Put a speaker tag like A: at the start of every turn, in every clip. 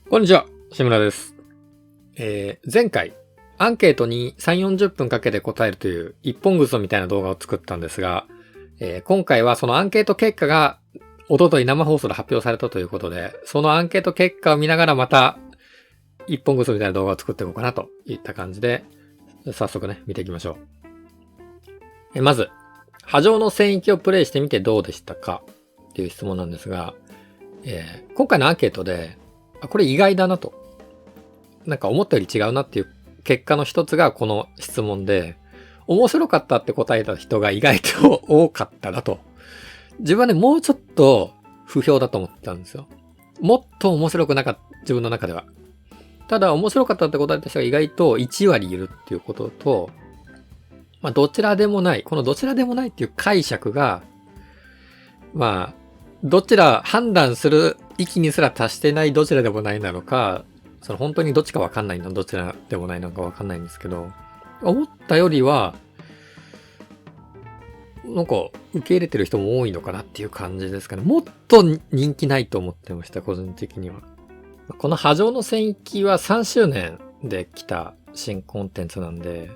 A: こんにちは、志村です。前回、アンケートに3、40分かけて答えるという一本ぐそみたいな動画を作ったんですが、今回はそのアンケート結果が一昨日生放送で発表されたということで、そのアンケート結果を見ながらまた一本ぐそみたいな動画を作っていこうかなといった感じで、早速ね、見ていきましょう。まず、波状の線域をプレイしてみてどうでしたかっていう質問なんですが、今回のアンケートで、これ意外だなと。なんか思ったより違うなっていう結果の一つがこの質問で、面白かったって答えた人が意外と多かったなと。自分はね、もうちょっと不評だと思ってたんですよ。もっと面白くなかった、自分の中では。ただ面白かったって答えた人が意外と1割いるっていうことと、まあどちらでもない、このどちらでもないっていう解釈が、まあ、どちら判断する域にすら達してないどちらでもないなのか、その本当にどっちかわかんないのどちらでもないのかわかんないんですけど、思ったよりは、なんか受け入れてる人も多いのかなっていう感じですかね。もっと人気ないと思ってました、個人的には。この波状の線域は3周年で来た新コンテンツなんで、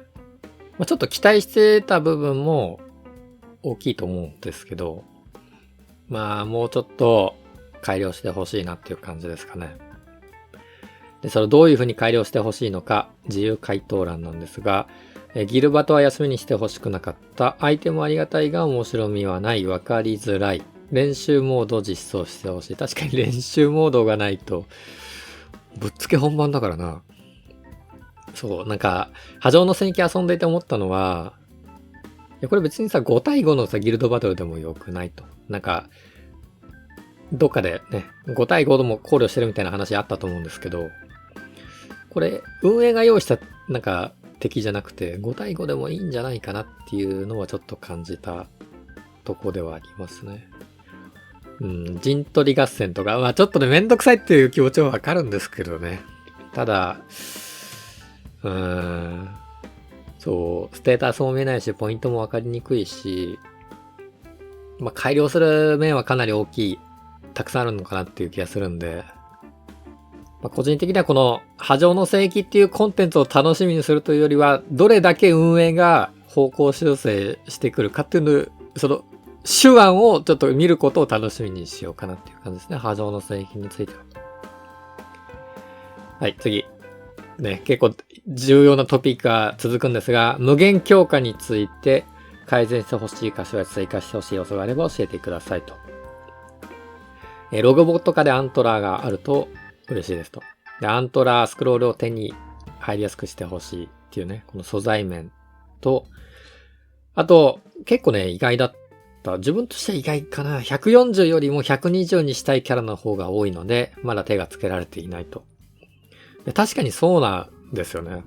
A: ちょっと期待してた部分も大きいと思うんですけど、まあもうちょっと改良してほしいなっていう感じですかね。で、それをどういうふうに改良してほしいのか、自由回答欄なんですが、ギルバトは休みにしてほしくなかった。アイテムありがたいが面白みはない。わかりづらい。練習モード実装してほしい。確かに練習モードがないと、ぶっつけ本番だからな。そう、なんか、波状の戦記遊んでいて思ったのは、これ別にさ、5対5のさ、ギルドバトルでもよくないと。なんか、どっかでね、5対5でも考慮してるみたいな話あったと思うんですけど、これ、運営が用意したなんか敵じゃなくて、5対5でもいいんじゃないかなっていうのはちょっと感じたとこではありますね。陣取り合戦とか、まあちょっとね、めんどくさいっていう気持ちはわかるんですけどね。ただ、そう、ステータスも見えないし、ポイントもわかりにくいし、まあ改良する面はかなり大きい、たくさんあるのかなっていう気がするんで、個人的にはこの波状の聖域っていうコンテンツを楽しみにするというよりは、どれだけ運営が方向修正してくるかっていうの、その手腕をちょっと見ることを楽しみにしようかなっていう感じですね。波状の聖域については。はい、次。ね、結構重要なトピックが続くんですが、無限強化について改善してほしい箇所や追加してほしい要素があれば教えてくださいと。ログボット化でアントラーがあると嬉しいですと。で、アントラー、スクロールを手に入りやすくしてほしいっていうね、この素材面と、あと、結構ね、意外だった。自分としては意外かな。140よりも120にしたいキャラの方が多いので、まだ手がつけられていないと。確かにそうなんですよね。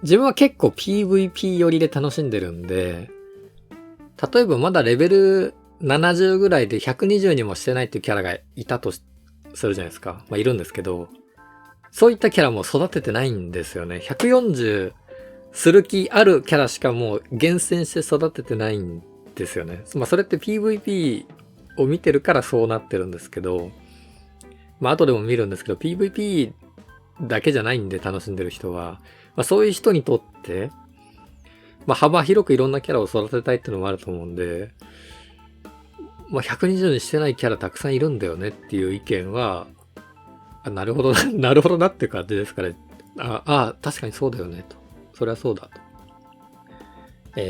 A: 自分は結構 PVP 寄りで楽しんでるんで、例えばまだレベル70ぐらいで120にもしてないっていうキャラがいたとするじゃないですか。まあいるんですけど、そういったキャラも育ててないんですよね。140する気あるキャラしかもう厳選して育ててないんですよね。まあそれって PVP を見てるからそうなってるんですけど、まあ後でも見るんですけど、PVP だけじゃないんで楽しんでる人は、まあそういう人にとって、まあ幅広くいろんなキャラを育てたいっていうのもあると思うんで、まあ、120にしてないキャラたくさんいるんだよねっていう意見は、なるほどな、なるほどなっていう感じですかね。確かにそうだよねと。それはそうだと。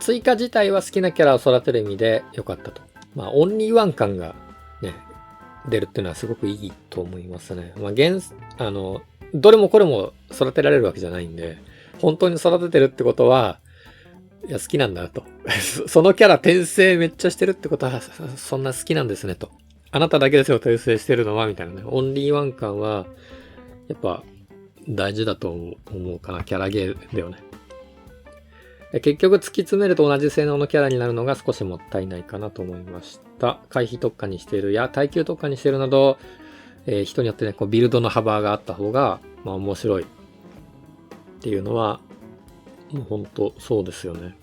A: 追加自体は好きなキャラを育てる意味で良かったと。まあ、オンリーワン感がね、出るっていうのはすごくいいと思いますね。まあ、どれもこれも育てられるわけじゃないんで、本当に育ててるってことは、いや、好きなんだと。そのキャラ転生めっちゃしてるってことは、そんな好きなんですねと。あなただけですよ、転生してるのは、みたいなね。オンリーワン感は、やっぱ、大事だと思うかな。キャラゲーだよね。結局突き詰めると同じ性能のキャラになるのが少しもったいないかなと思いました。回避特化にしているや耐久特化にしているなど、人によってね、こうビルドの幅があった方が、まあ面白いっていうのは、もう本当そうですよね。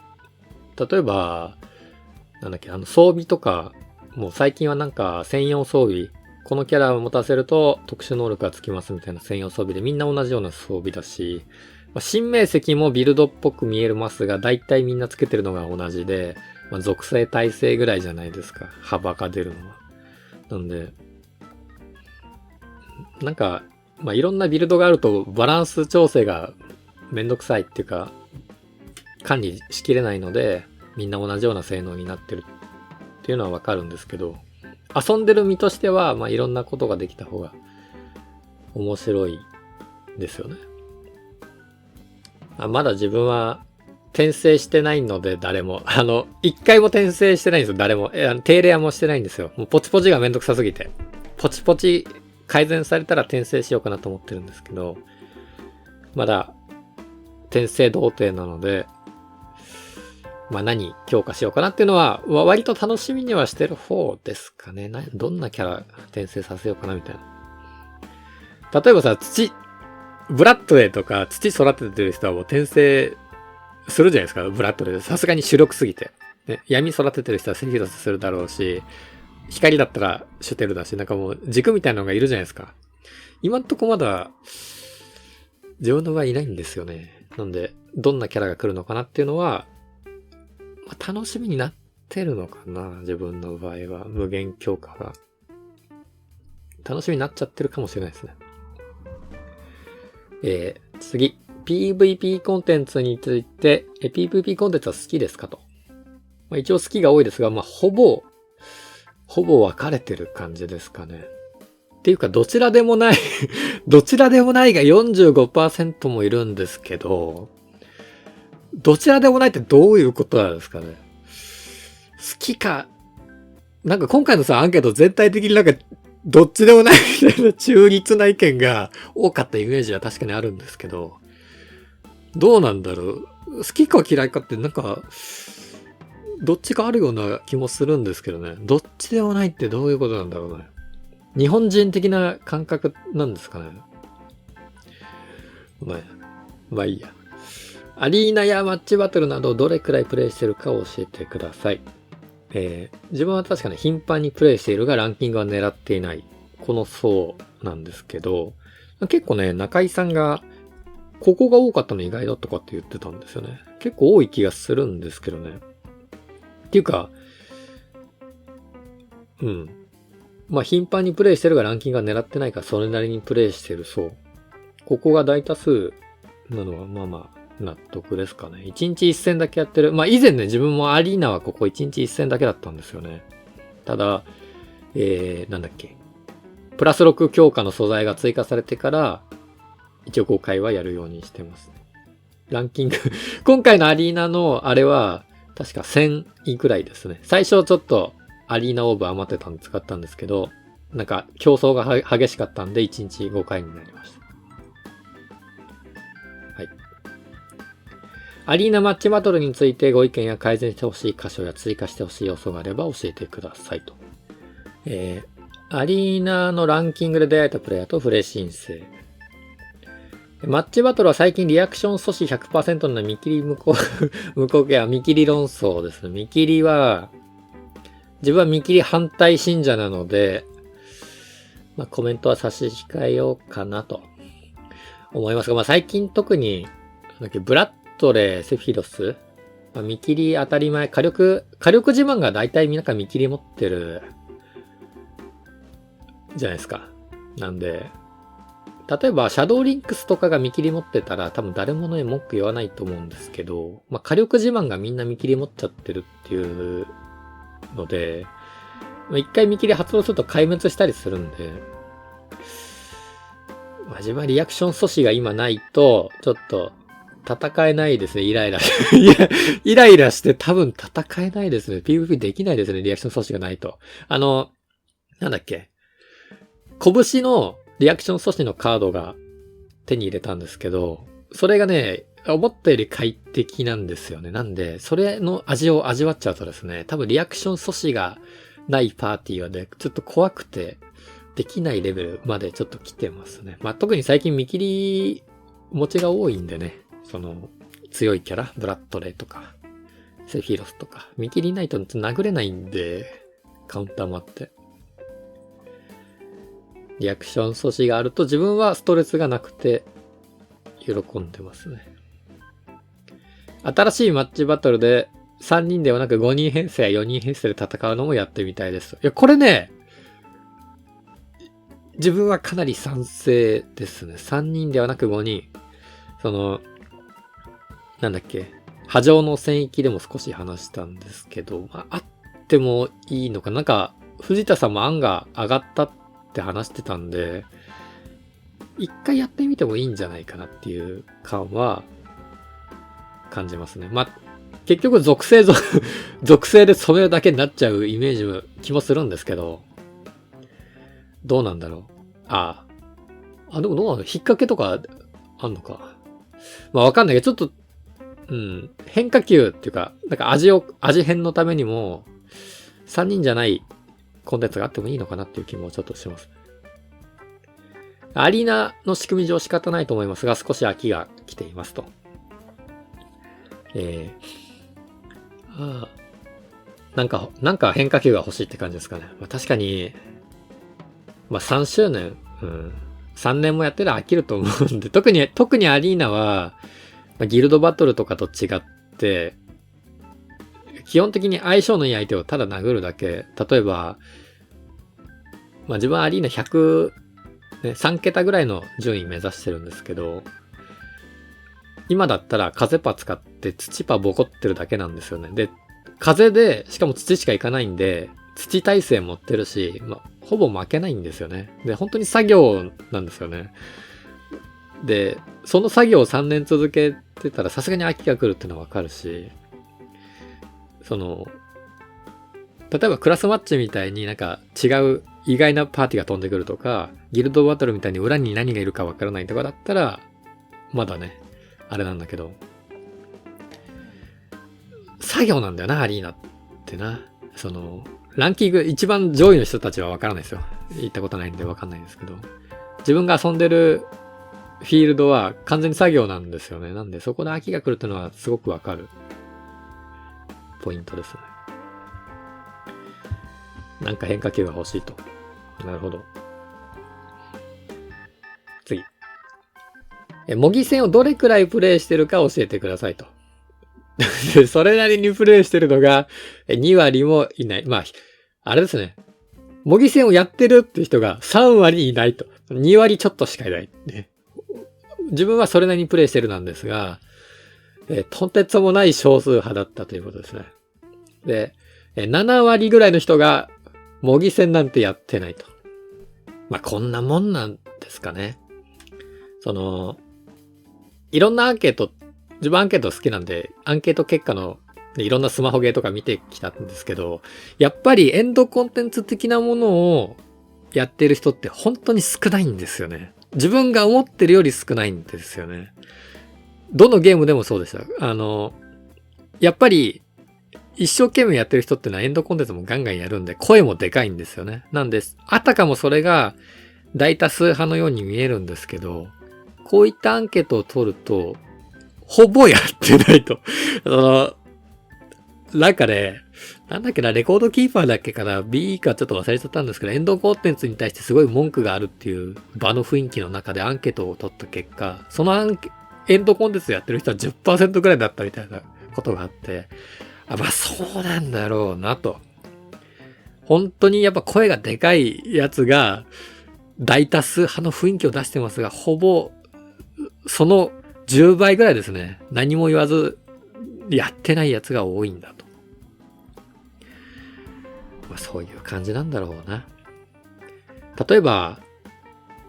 A: 例えば、なんだっけ、装備とか、もう最近はなんか専用装備、このキャラを持たせると特殊能力がつきますみたいな専用装備でみんな同じような装備だし、新明石もビルドっぽく見えますが、大体みんなつけてるのが同じで、属性耐性ぐらいじゃないですか。幅が出るのは。なんで、なんか、いろんなビルドがあるとバランス調整がめんどくさいっていうか、管理しきれないので、みんな同じような性能になってるっていうのはわかるんですけど、遊んでる身としては、いろんなことができた方が面白いですよね。まだ自分は転生してないので誰も。一回も転生してないんですよ、誰も。低レアもしてないんですよ。もうポチポチがめんどくさすぎて。ポチポチ改善されたら転生しようかなと思ってるんですけど、まだ転生童貞なので、何強化しようかなっていうのは、割と楽しみにはしてる方ですかね。どんなキャラ転生させようかなみたいな。例えばさ、ブラッドレーとか土育ててる人はもう転生するじゃないですか、ブラッドレー。さすがに主力すぎて。ね、闇育ててる人はセフィロスするだろうし、光だったらシュテルだし、なんかもう軸みたいなのがいるじゃないですか。今んとこまだ自分の場合いないんですよね。なんで、どんなキャラが来るのかなっていうのは、楽しみになってるのかな、自分の場合は。無限強化が。楽しみになっちゃってるかもしれないですね。次。PVP コンテンツについて、PVP コンテンツは好きですかと。一応好きが多いですが、ほぼ分かれてる感じですかね。っていうか、どちらでもないどちらでもないが 45% もいるんですけど、どちらでもないってどういうことなんですかね。好きか。なんか今回のさ、アンケート全体的になんか、どっちでもないみたいな中立な意見が多かったイメージは確かにあるんですけど、どうなんだろう。好きか嫌いかってなんか、どっちかあるような気もするんですけどね。どっちでもないってどういうことなんだろうね。日本人的な感覚なんですかね。まあいいや。アリーナやマッチバトルなどどれくらいプレイしてるかを教えてください。自分は確かに頻繁にプレイしているがランキングは狙っていない。この層なんですけど、結構ね、中井さんが、ここが多かったの意外だとかって言ってたんですよね。結構多い気がするんですけどね。っていうか、頻繁にプレイしてるがランキングが狙ってないからそれなりにプレイしてる層。ここが大多数なのは納得ですかね。1日1戦だけやってる。以前ね、自分もアリーナはここ1日1戦だけだったんですよね。ただ、なんだっけ。プラス6強化の素材が追加されてから、一応5回はやるようにしてます。ランキング今回のアリーナのあれは、確か1000位くらいですね。最初ちょっとアリーナオーブ余ってたんで使ったんですけど、なんか競争が激しかったんで1日5回になりました。はい。アリーナマッチバトルについてご意見や改善してほしい箇所や追加してほしい要素があれば教えてくださいと。アリーナのランキングで出会えたプレイヤーとプレイ申請。マッチバトルは最近リアクション阻止 100% の見切り無効見切り論争ですね。見切りは、自分は見切り反対信者なので、コメントは差し控えようかなと思いますが、最近特に、ブラッドレー、セフィロス、見切り当たり前、火力自慢が大体みんなが見切り持ってる、じゃないですか。なんで、例えば、シャドウリンクスとかが見切り持ってたら、多分誰もね、文句言わないと思うんですけど、火力自慢がみんな見切り持っちゃってるっていうので、一回見切り発動すると壊滅したりするんで、自分はリアクション阻止が今ないと、ちょっと戦えないですね、イライラして多分戦えないですね。PVP できないですね、リアクション阻止がないと。なんだっけ。拳のリアクション阻止のカードが手に入れたんですけど、それがね、思ったより快適なんですよね。なんで、それの味を味わっちゃうとですね、多分リアクション阻止がないパーティーはね、ちょっと怖くて、できないレベルまでちょっと来てますね。特に最近見切り持ちが多いんでね、強いキャラ、ブラッドレーとか、セフィロスとか、見切りないと殴れないんで、カウンターもあって。リアクション素子があると自分はストレスがなくて喜んでますね。新しいマッチバトルで3人ではなく5人編成や4人編成で戦うのもやってみたいです。いや、これね、自分はかなり賛成ですね。3人ではなく5人。なんだっけ。波状の戦域でも少し話したんですけど、まあってもいいのか。なんか、藤田さんも案が上がったって話してたんで、一回やってみてもいいんじゃないかなっていう感は感じますね。まあ、結局属性で染めるだけになっちゃうイメージも気もするんですけど、どうなんだろう。でもどうなの？引っ掛けとかあんのか。まあわかんないけど、ちょっと、変化球っていうか、なんか味変のためにも、3人じゃないコンテンツがあってもいいのかなっていう気もちょっとします。アリーナの仕組み上仕方ないと思いますが、少し飽きが来ていますと。なんか変化球が欲しいって感じですかね。まあ、確かに、3周年、3年もやってたら飽きると思うんで、特にアリーナは、ギルドバトルとかと違って、基本的に相性のいい相手をただ殴るだけ。例えば、自分はアリーナ100、ね、3桁ぐらいの順位目指してるんですけど、今だったら風パ使って土パボコってるだけなんですよね。で、風で、しかも土しかいかないんで、土耐性持ってるし、ほぼ負けないんですよね。で、本当に作業なんですよね。で、その作業を3年続けてたらさすがに飽きが来るっていうのはわかるし、例えばクラスマッチみたいになんか違う意外なパーティーが飛んでくるとか、ギルドバトルみたいに裏に何がいるかわからないとかだったら、まだね、あれなんだけど、作業なんだよな、アリーナってな。ランキング一番上位の人たちはわからないですよ。行ったことないんでわかんないんですけど。自分が遊んでるフィールドは完全に作業なんですよね。なんでそこで飽きが来るっていうのはすごくわかるポイントですね。なんか変化球が欲しいと。なるほど。次。模擬戦をどれくらいプレイしてるか教えてくださいと。それなりにプレイしてるのが2割もいない。あれですね。模擬戦をやってるって人が3割いないと。2割ちょっとしかいない。ね、自分はそれなりにプレイしてるなんですが、とてつもない少数派だったということですね。で、7割ぐらいの人が模擬戦なんてやってないと。こんなもんなんですかね。いろんなアンケート、自分アンケート好きなんで、アンケート結果のいろんなスマホゲーとか見てきたんですけど、やっぱりエンドコンテンツ的なものをやってる人って本当に少ないんですよね。自分が思ってるより少ないんですよね。どのゲームでもそうでした。やっぱり一生懸命やってる人ってのはエンドコンテンツもガンガンやるんで声もでかいんですよね。なんで、あたかもそれが大多数派のように見えるんですけど、こういったアンケートを取ると、ほぼやってないと。なんかね、なんだっけな、レコードキーパーだっけかな、B かちょっと忘れちゃったんですけど、エンドコンテンツに対してすごい文句があるっていう場の雰囲気の中でアンケートを取った結果、そのエンドコンテンツやってる人は 10% くらいだったみたいなことがあって、そうなんだろうなと。本当にやっぱ声がでかいやつが大多数派の雰囲気を出してますが、ほぼその10倍ぐらいですね。何も言わずやってないやつが多いんだと。そういう感じなんだろうな。例えば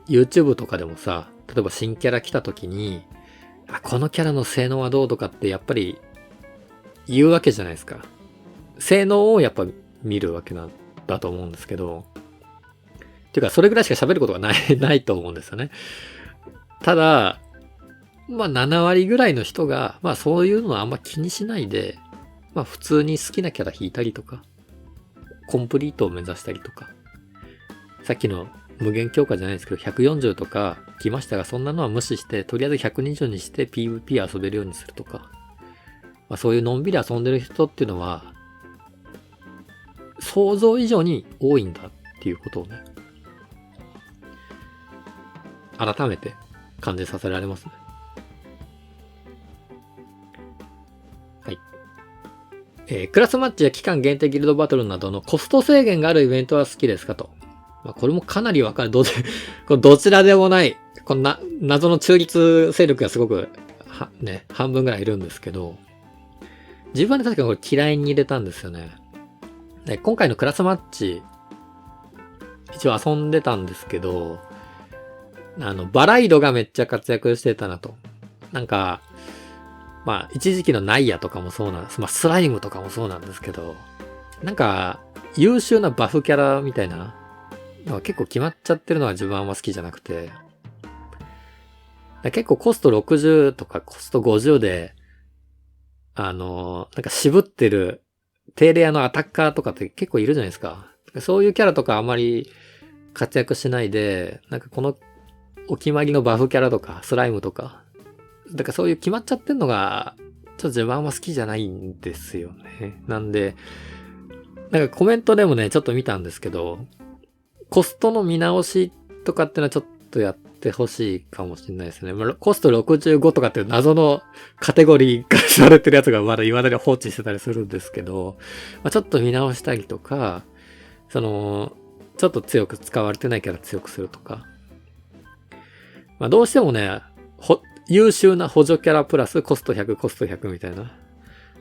A: YouTube とかでもさ、例えば新キャラ来た時に、このキャラの性能はどうとかってやっぱり言うわけじゃないですか。性能をやっぱ見るわけなんだと思うんですけど、っていうかそれぐらいしか喋ることがないと思うんですよね。ただ、7割ぐらいの人が、そういうのはあんま気にしないで、普通に好きなキャラ引いたりとか、コンプリートを目指したりとか、さっきの無限強化じゃないですけど、140とか来ましたが、そんなのは無視して、とりあえず120にして PVP 遊べるようにするとか、そういうのんびり遊んでる人っていうのは、想像以上に多いんだっていうことをね、改めて感じさせられますね。はい。クラスマッチや期間限定ギルドバトルなどのコスト制限があるイベントは好きですかと。まあ、これもかなりわかる。どちらでもない。こんな謎の中立勢力がすごく、ね、半分ぐらいいるんですけど、自分はね、確かにこれ嫌いに入れたんですよね。で、今回のクラスマッチ、一応遊んでたんですけど、バライドがめっちゃ活躍してたなと。なんか、まあ、一時期のナイヤとかもそうなんです。まあ、スライムとかもそうなんですけど、なんか、優秀なバフキャラみたいなのが結構決まっちゃってるのは自分はあんま好きじゃなくて、結構コスト60とかコスト50で、なんか渋ってる低レアのアタッカーとかって結構いるじゃないですか。そういうキャラとかあまり活躍しないで、なんかこのお決まりのバフキャラとかスライムとか、だからそういう決まっちゃってんのが、ちょっと自分はあんま好きじゃないんですよね。なんで、なんかコメントでもね、ちょっと見たんですけど、コストの見直しとかってのはちょっとやってほしいかもしれないですね。コスト65とかっていう謎のカテゴリー化されてるやつがまだ未だに放置してたりするんですけど、まあ、ちょっと見直したりとか、ちょっと強く使われてないキャラ強くするとか。まあ、どうしてもね、優秀な補助キャラプラスコスト100、コスト100みたいな。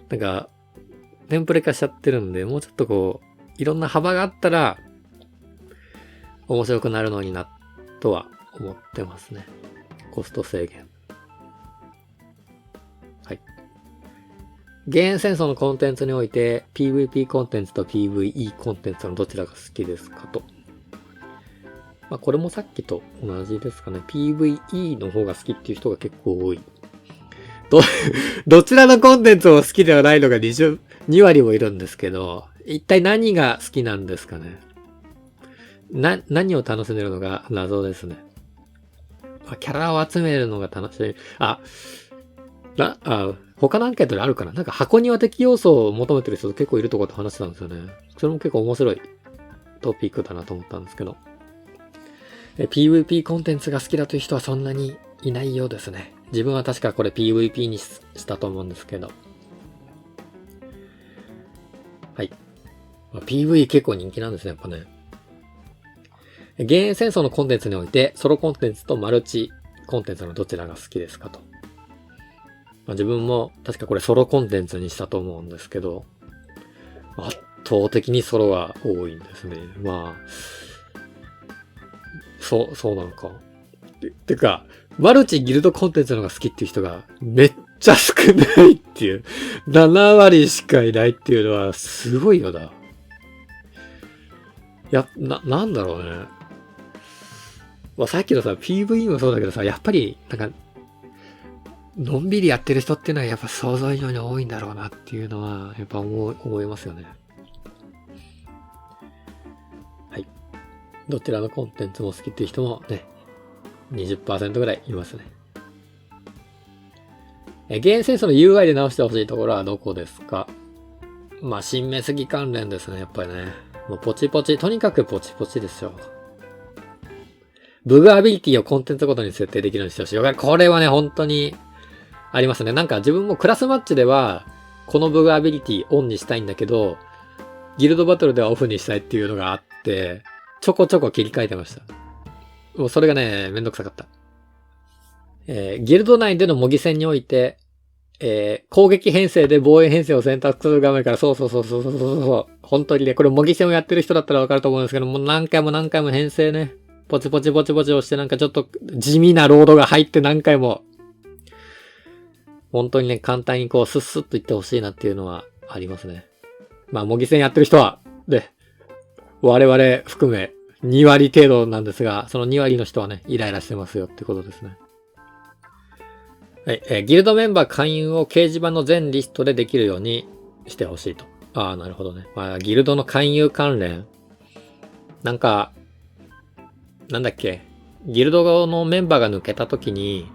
A: なんか、テンプレ化しちゃってるんで、もうちょっとこう、いろんな幅があったら、面白くなるのにな、とは思ってますね。コスト制限。はい。ゲーム戦争のコンテンツにおいて、PVP コンテンツと PVE コンテンツのどちらが好きですかと。まあ、これもさっきと同じですかね。PVE の方が好きっていう人が結構多い。どちらのコンテンツも好きではないのが2割もいるんですけど、一体何が好きなんですかね。何を楽しんでるのが謎ですね。キャラを集めるのが楽しい。他のアンケートであるかな。なんか箱庭的要素を求めてる人結構いるところと話してたんですよね。それも結構面白いトピックだなと思ったんですけど。PVP コンテンツが好きだという人はそんなにいないようですね。自分は確かこれ PVP にしたと思うんですけど。はい。PV 結構人気なんですね、やっぱね。幻影戦争のコンテンツにおいて、ソロコンテンツとマルチコンテンツのどちらが好きですかと。自分も確かこれソロコンテンツにしたと思うんですけど、圧倒的にソロが多いんですね。まあ、そうなのか。てか、マルチギルドコンテンツの方が好きっていう人がめっちゃ少ないっていう、7割しかいないっていうのはすごいよな。なんだろうね。まあ、さっきのさ、PV もそうだけどさ、やっぱり、なんか、のんびりやってる人っていうのはやっぱ想像以上に多いんだろうなっていうのは、やっぱ思いますよね。はい。どちらのコンテンツも好きっていう人もね、20% ぐらいいますね。ゲームセンスの UI で直してほしいところはどこですか？まあ、新メスギ関連ですね、やっぱりね。もうポチポチ、とにかくポチポチですよ。ブグアビリティをコンテンツごとに設定できるようにしてほしい。これはね、本当にありますね。なんか自分もクラスマッチでは、このブグアビリティオンにしたいんだけど、ギルドバトルではオフにしたいっていうのがあって、ちょこちょこ切り替えてました。もうそれがね、めんどくさかった。ギルド内での模擬戦において、攻撃編成で防衛編成を選択する画面から、そう。本当にね、これ模擬戦をやってる人だったらわかると思うんですけど、もう何回も編成ね、ポチポチ押してなんかちょっと地味なロードが入って何回も、本当にね、簡単にこうスッスッといってほしいなっていうのはありますね。まあ、模擬戦やってる人は、で、我々含め2割程度なんですが、その2割の人はね、イライラしてますよってことですね。はい、ギルドメンバー勧誘を掲示板の全リストでできるようにしてほしいと。ああ、なるほどね。まあ、ギルドの勧誘関連。なんか、なんだっけ。ギルドのメンバーが抜けた時に、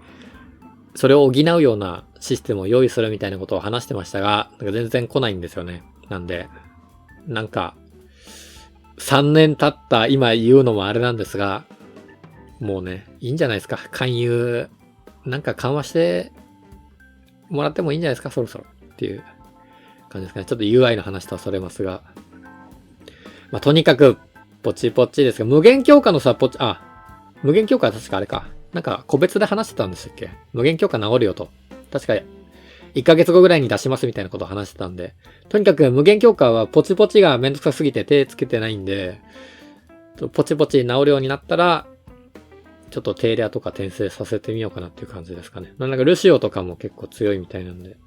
A: それを補うようなシステムを用意するみたいなことを話してましたが、なんか全然来ないんですよね。なんで、なんか、3年経った今言うのもあれなんですが、もうね、いいんじゃないですか。勧誘、なんか緩和してもらってもいいんじゃないですか、そろそろ。っていう感じですかね。ちょっと UI の話とはそれますが。まあ、とにかく、ポチポチですが、無限強化のさ、無限強化は確かあれか。なんか、個別で話してたんでしたっけ？無限強化治るよと。確か、1ヶ月後ぐらいに出しますみたいなことを話してたんで。とにかく無限強化はポチポチがめんどくさすぎて手つけてないんで、ポチポチ治るようになったら、ちょっと低レアとか転生させてみようかなっていう感じですかね。なんかルシオとかも結構強いみたいなんで、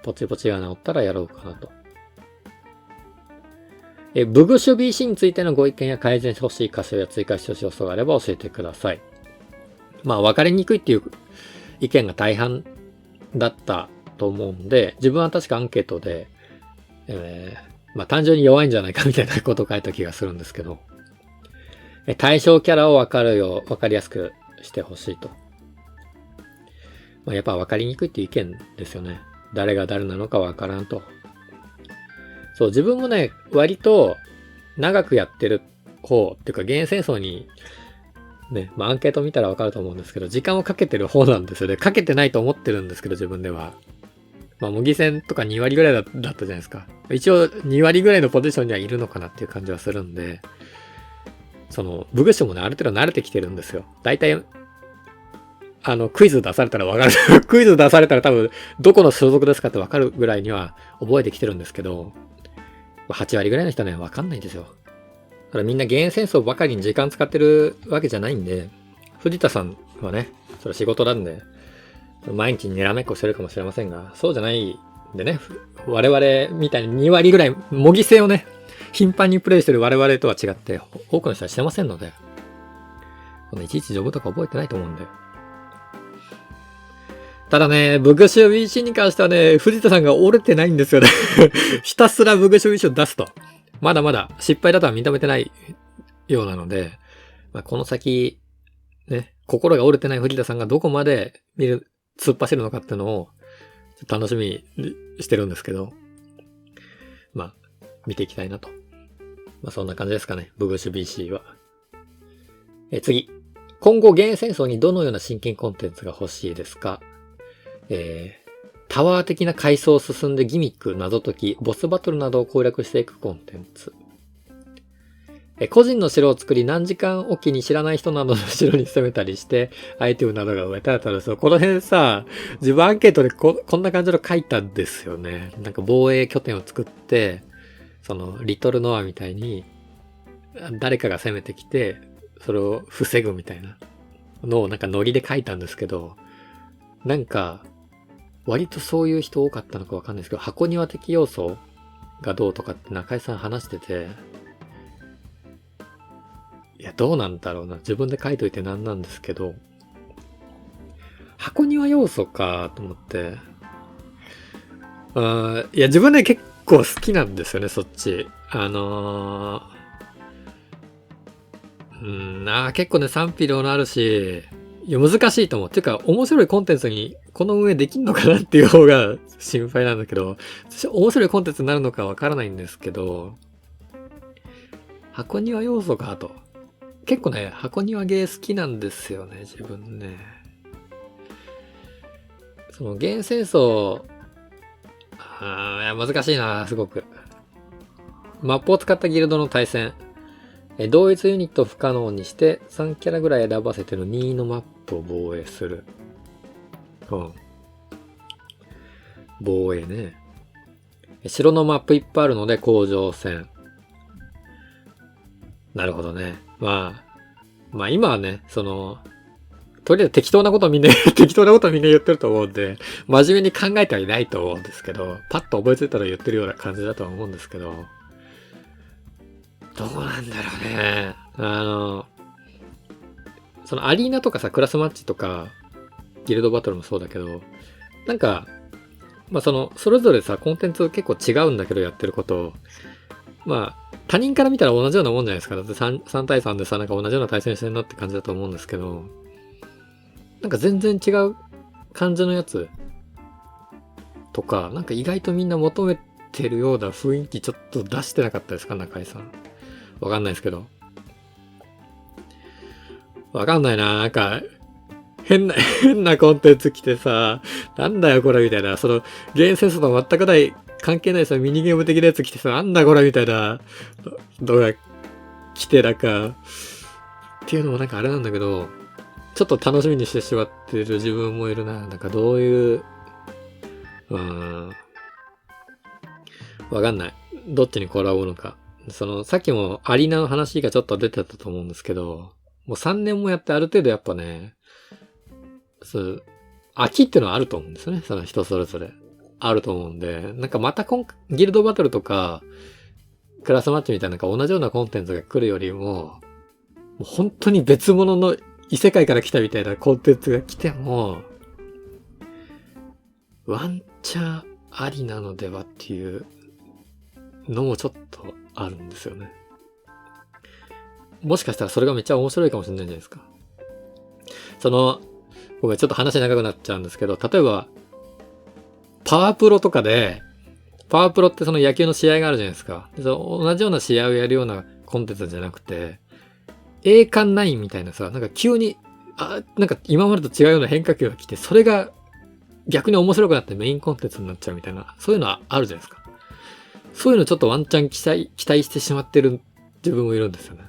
A: ポチポチが治ったらやろうかなと。ブグシュ BC についてのご意見や改善してほしい箇所や追加してほしい要素があれば教えてください。まあ分かりにくいっていう意見が大半だったと思うんで、自分は確かアンケートで、まあ単純に弱いんじゃないかみたいなことを書いた気がするんですけど、対象キャラを分かりやすくしてほしいと。まあやっぱ分かりにくいっていう意見ですよね。誰が誰なのか分からんと。そう、自分もね、割と長くやってる方っていうか、現役戦争にね、まあアンケート見たらわかると思うんですけど、時間をかけてる方なんですよね。かけてないと思ってるんですけど、自分では。まあ模擬戦とか2割ぐらいだったじゃないですか。一応2割ぐらいのポジションにはいるのかなっていう感じはするんで、その、武具種もね、ある程度慣れてきてるんですよ。大体、クイズ出されたらわかる。クイズ出されたら多分、どこの所属ですかってわかるぐらいには覚えてきてるんですけど、8割ぐらいの人はね、わかんないんですよ。だからみんな現役戦争ばかりに時間使ってるわけじゃないんで、藤田さんはね、それ仕事なんで、毎日にらめっこしてるかもしれませんが、そうじゃないんでね、我々みたいに2割ぐらい模擬戦をね、頻繁にプレイしてる我々とは違って、多くの人はしてませんので、いちいちジョブとか覚えてないと思うんで。ただね、ブグシュ BC に関してはね、藤田さんが折れてないんですよね。ひたすらブグシュ BC を出すと。まだまだ失敗だとは認めてないようなので、まあ、この先、ね、心が折れてない藤田さんがどこまで突っ走るのかっていうのを、楽しみにしてるんですけど、まあ、見ていきたいなと。まあ、そんな感じですかね、ブグシュ BC は。次。今後、現役戦争にどのような新規コンテンツが欲しいですか？タワー的な階層を進んでギミック、謎解き、ボスバトルなどを攻略していくコンテンツ。個人の城を作り何時間おきに知らない人などの城に攻めたりして、アイテムなどが植えたらですよ。この辺さ、自分アンケートでこんな感じの書いたんですよね。なんか防衛拠点を作って、その、リトルノアみたいに、誰かが攻めてきて、それを防ぐみたいなのをなんかノリで書いたんですけど、なんか、割とそういう人多かったのかわかんないですけど、箱庭的要素がどうとかって中井さん話してて、いや、どうなんだろうな。自分で書いといてなんなんですけど、箱庭要素かと思って、いや、自分ね結構好きなんですよね、そっち。結構ね、賛否両論あるし、いや、難しいと思う。っていうか、面白いコンテンツにこの運営できんのかなっていう方が心配なんだけど、私面白いコンテンツになるのかわからないんですけど、箱庭要素かと。結構ね、箱庭ゲー好きなんですよね、自分ね。その、現戦争、いや難しいな、すごく。マップを使ったギルドの対戦。同一ユニットを不可能にして3キャラぐらい選ばせての2のマップを防衛する。うん。防衛ね。城のマップいっぱいあるので甲状戦。なるほどね。まあ今はね、とりあえず適当なことみんな言ってると思うんで、真面目に考えてはいないと思うんですけど、パッと覚えついたら言ってるような感じだとは思うんですけど、どうなんだろうね。そのアリーナとかさ、クラスマッチとか、ギルドバトルもそうだけど、なんか、まあそれぞれさ、コンテンツ結構違うんだけど、やってること。まあ、他人から見たら同じようなもんじゃないですか。だって 3対3でさ、なんか同じような対戦してんなって感じだと思うんですけど、なんか全然違う感じのやつとか、なんか意外とみんな求めてるような雰囲気ちょっと出してなかったですか、中井さん。わかんないですけど。わかんないな。なんか、変なコンテンツ来てさ、なんだよこれみたいな、その、ゲームセンスと全く関係ないさ、ミニゲーム的なやつ来てさ、なんだこれみたいな動画来て、なんか、っていうのもなんかあれなんだけど、ちょっと楽しみにしてしまってる自分もいるな。なんかどういう、わかんない。どっちに転ぶのか。さっきもアリーナの話がちょっと出てたと思うんですけど、もう3年もやってある程度やっぱね、飽きっていうのはあると思うんですよね。その人それぞれ。あると思うんで、なんかまたギルドバトルとか、クラスマッチみたいな同じようなコンテンツが来るよりも、もう本当に別物の異世界から来たみたいなコンテンツが来ても、ワンチャンありなのではっていうのもちょっとあるんですよね。もしかしたらそれがめっちゃ面白いかもしれないじゃないですか。ごめん、ちょっと話長くなっちゃうんですけど、例えば、パワープロとかで、パワープロってその野球の試合があるじゃないですか。同じような試合をやるようなコンテンツじゃなくて、栄冠9みたいなさ、なんか急に、なんか今までと違うような変化球が来て、それが逆に面白くなってメインコンテンツになっちゃうみたいな、そういうのはあるじゃないですか。そういうのちょっとワンチャン期待してしまってる自分もいるんですよね。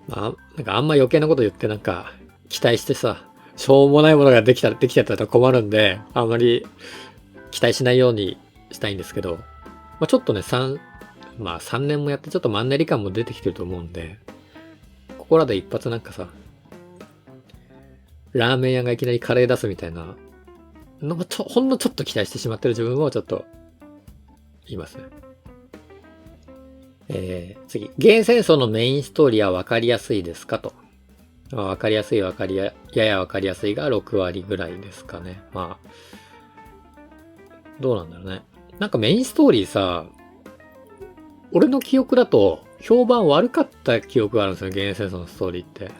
A: なんかあんま余計なこと言ってなんか期待してさ、しょうもないものができちゃったら困るんで、あんまり期待しないようにしたいんですけど、ちょっとね、3年もやってちょっとマンネリ感も出てきてると思うんで、ここらで一発なんかさ、ラーメン屋がいきなりカレー出すみたいなのもほんのちょっと期待してしまってる自分もちょっといますね。次。ゲー戦争のメインストーリーは分かりやすいですかと。分かりやすい、やや分かりやすいが6割ぐらいですかね。どうなんだろうね。なんかメインストーリーさ、俺の記憶だと評判悪かった記憶があるんですよ、ゲー戦争のストーリーって。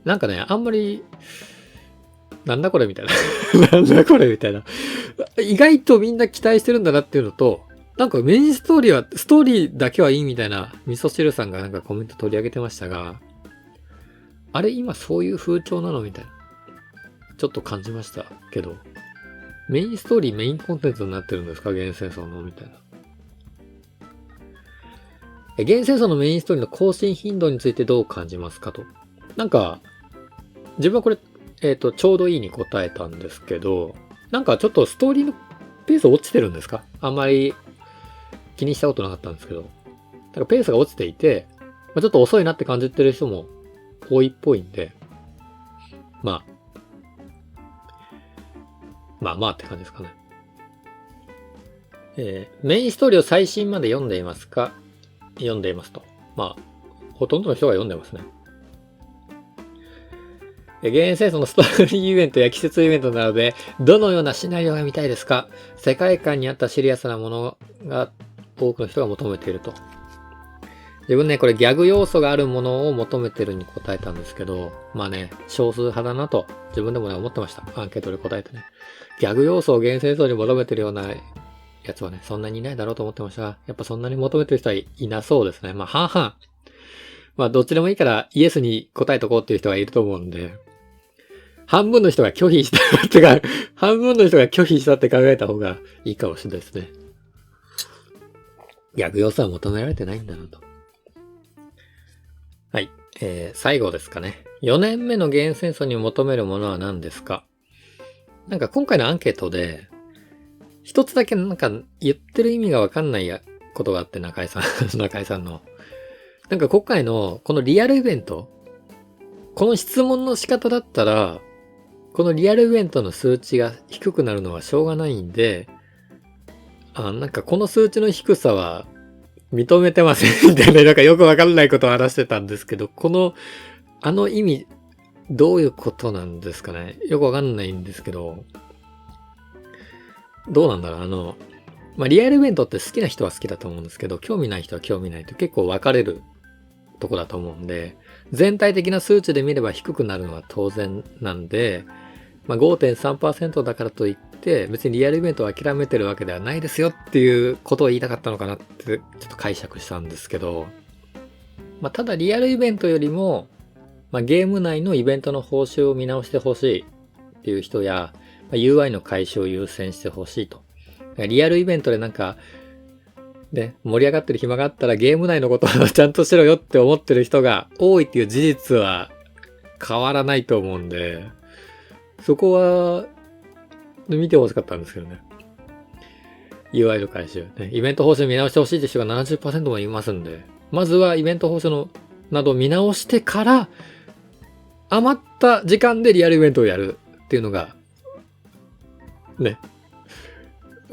A: なんかね、あんまり、なんだこれみたいな。なんだこれみたいな。意外とみんな期待してるんだなっていうのと、なんかメインストーリーだけはいいみたいな、味噌汁さんがなんかコメント取り上げてましたが、あれ今そういう風潮なのみたいな。ちょっと感じましたけど、メインストーリーメインコンテンツになってるんですか、ゲー戦争のみたいな。ゲー戦争のメインストーリーの更新頻度についてどう感じますかと。なんか、自分はこれ、ちょうどいいに答えたんですけど、なんかちょっとストーリーのペース落ちてるんですか？あんまり気にしたことなかったんですけど。なんかペースが落ちていて、ちょっと遅いなって感じてる人も多いっぽいんで、まあって感じですかね。メインストーリーを最新まで読んでいますか？読んでいますと。ほとんどの人が読んでますね。ゲーム戦争のストーリーイベントや季節イベントなどで、どのようなシナリオが見たいですか？世界観に合ったシリアスなものが多くの人が求めていると。自分ね、これギャグ要素があるものを求めてるに答えたんですけど、少数派だなと自分でもね、思ってました。アンケートで答えてね。ギャグ要素をゲーム戦争に求めてるようなやつはね、そんなにいないだろうと思ってましたが、やっぱそんなに求めてる人はいなそうですね。半々。どっちでもいいからイエスに答えとこうっていう人がいると思うんで、半分の人が拒否したってか、半分の人が拒否したって考えた方がいいかもしれないですね。ギャグ要素は求められてないんだなと。はい。最後ですかね。4年目のゲーム戦争に求めるものは何ですか？なんか今回のアンケートで、一つだけなんか言ってる意味がわかんないことがあって、中井さんの。なんか今回のこのリアルイベント、この質問の仕方だったら、このリアルイベントの数値が低くなるのはしょうがないんで、なんかこの数値の低さは認めてませんみたいな、なんかよくわかんないことを話してたんですけど、意味、どういうことなんですかね。よくわかんないんですけど、どうなんだろう。リアルイベントって好きな人は好きだと思うんですけど、興味ない人は興味ないと結構分かれるとこだと思うんで、全体的な数値で見れば低くなるのは当然なんで、5.3% だからといって、別にリアルイベントを諦めてるわけではないですよっていうことを言いたかったのかなってちょっと解釈したんですけど、ただリアルイベントよりもゲーム内のイベントの報酬を見直してほしいっていう人や、UI の解消を優先してほしいと。リアルイベントでなんか、ね、盛り上がってる暇があったらゲーム内のことをちゃんとしろよって思ってる人が多いっていう事実は変わらないと思うんで、そこは見てほしかったんですけどね。UI の回収。ね、イベント報酬見直してほしいって人が 70% もいますんで、まずはイベント報酬のなど見直してから、余った時間でリアルイベントをやるっていうのが、ね、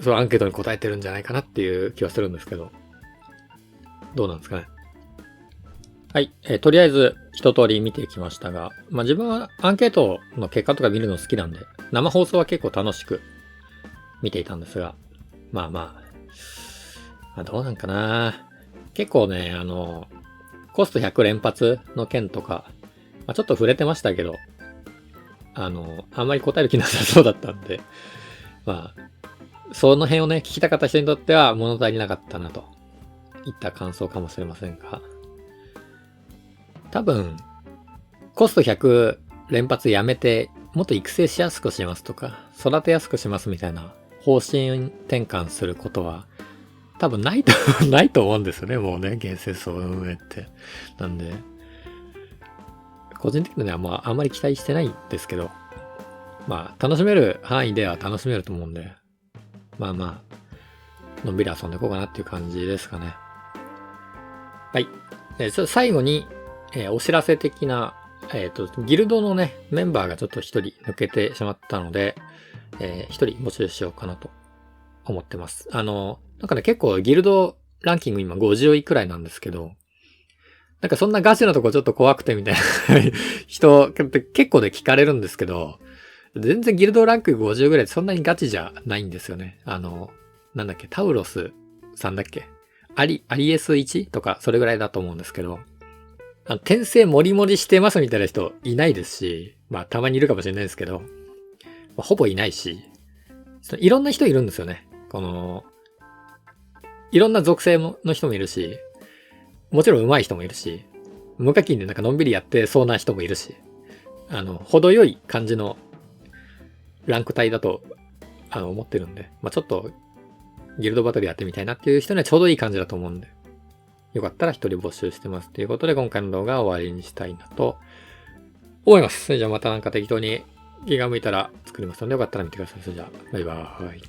A: そのアンケートに答えてるんじゃないかなっていう気はするんですけど。どうなんですかね。はい。とりあえず一通り見てきましたが、自分はアンケートの結果とか見るの好きなんで、生放送は結構楽しく見ていたんですが、どうなんかな。結構ね、コスト100連発の件とか、ちょっと触れてましたけど、あんまり答える気なさそうだったんで、その辺をね、聞きたかった人にとっては物足りなかったなといった感想かもしれませんが、多分、コスト100連発やめて、もっと育成しやすくしますとか、育てやすくしますみたいな方針転換することは、多分ないと思うんですよね、もうね、現世層運営って。なんで、個人的にはあんまり期待してないんですけど、楽しめる範囲では楽しめると思うんで、のんびり遊んでいこうかなっていう感じですかね。はい。ちょっと最後に、お知らせ的な、ギルドのね、メンバーがちょっと一人抜けてしまったので、一人募集しようかなと思ってます。なんかね、結構ギルドランキング今50位くらいなんですけど、なんかそんなガチなとこちょっと怖くてみたいな人、結構で聞かれるんですけど、全然ギルドランク50ぐらいそんなにガチじゃないんですよね。なんだっけ、タウロスさんだっけ、アリエス 1? とかそれぐらいだと思うんですけど、転生モリモリしてますみたいな人いないですし、たまにいるかもしれないですけど、ほぼいないし、いろんな人いるんですよね。いろんな属性の人もいるし、もちろん上手い人もいるし、無課金でなんかのんびりやってそうな人もいるし、程よい感じのランク帯だと、思ってるんで、ちょっと、ギルドバトルやってみたいなっていう人にはちょうどいい感じだと思うんで、よかったら一人募集してますということで、今回の動画は終わりにしたいなと思います。それじゃあまたなんか適当に気が向いたら作りますので、よかったら見てください。それじゃあ、バイバーイ。